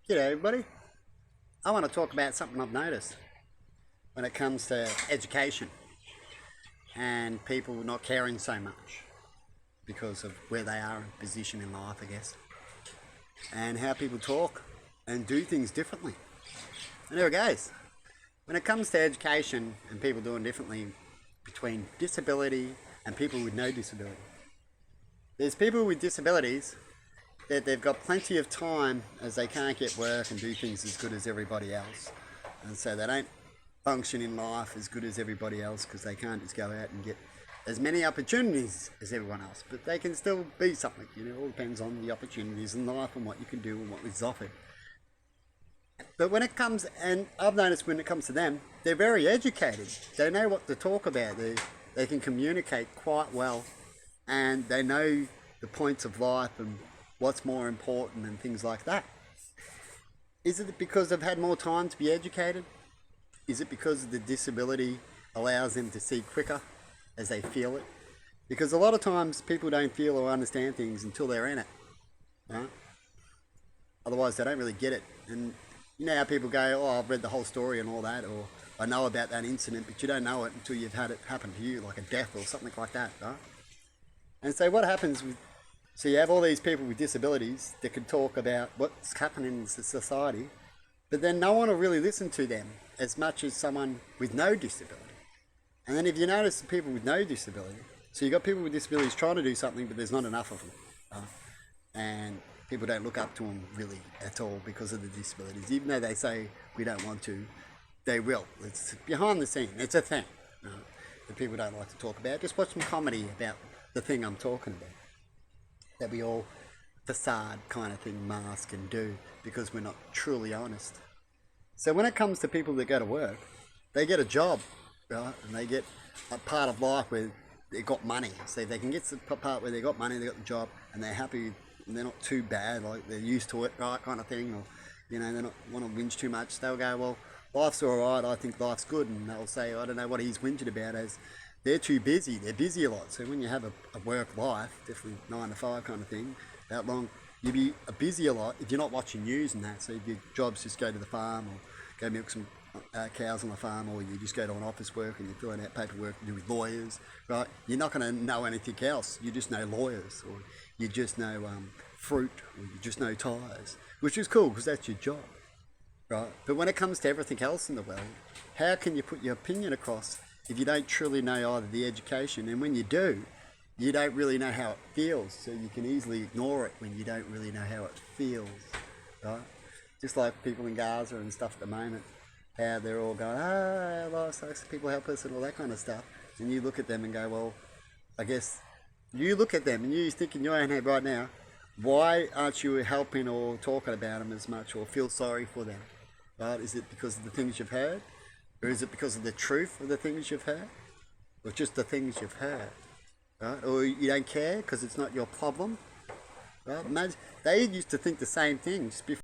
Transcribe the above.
G'day everybody. I want to talk about something I've noticed when it comes to education and people not caring so much because of where they are in position in life, I guess, and how people talk and do things differently. And there it goes. When it comes to education and people doing differently between disability and people with no disability, there's people with disabilities that they've got plenty of time as they can't get work and do things as good as everybody else, and so they don't function in life as good as everybody else because they can't just go out and get as many opportunities as everyone else, but they can still be something. It all depends on the opportunities in life and what you can do and what is offered. But when it comes, and I've noticed when it comes to them, they're very educated. They know what to talk about. They can communicate quite well, and they know the points of life and what's more important and things like that. Is it because they've had more time to be educated? Is it because the disability allows them to see quicker as they feel it? Because a lot of times people don't feel or understand things until they're in it, right? Otherwise they don't really get it. And you know how people go, oh, I've read the whole story and all that, or I know about that incident, but you don't know it until you've had it happen to you, like a death or something like that, right? And so what happens with, so you have all these people with disabilities that can talk about what's happening in society, but then no one will really listen to them as much as someone with no disability. And then if you notice the people with no disability, so you've got people with disabilities trying to do something, but there's not enough of them. And people don't look up to them really at all because of the disabilities. Even though they say we don't want to, they will. It's behind the scene. It's a thing that people don't like to talk about. Just watch some comedy about the thing I'm talking about, that we all facade kind of thing mask and do because we're not truly honest. So when it comes to people that go to work, they get a job, right? And they get a part of life where they got money. So they can get to the part where they got money, they got the job, and they're happy, and they're not too bad, like they're used to it, right, kind of thing, or they're not want to whinge too much. They'll go, well, life's all right, I think life's good, and they'll say, I don't know what he's whinging about, as they're too busy. They're busy a lot. So when you have a work life, definitely 9 to 5 kind of thing, that long, you'll be busy a lot if you're not watching news and that. So if your job's just go to the farm or go milk some cows on the farm, or you just go to an office work and you're filling out paperwork to do with lawyers, right? You're not going to know anything else. You just know lawyers, or you just know fruit, or you just know tyres, which is cool because that's your job, right? But when it comes to everything else in the world, how can you put your opinion across if you don't truly know either the education, and when you do, you don't really know how it feels, so you can easily ignore it when you don't really know how it feels, right? Just like people in Gaza and stuff at the moment, how they're all going, our life sucks, people help us and all that kind of stuff. And you look at them and go, well, I guess you look at them and you think in your own head right now, why aren't you helping or talking about them as much or feel sorry for them, right? Is it because of the things you've heard? Or is it because of the truth of the things you've heard? Or just the things you've heard, right? Or you don't care because it's not your problem, right? Imagine, they used to think the same thing just before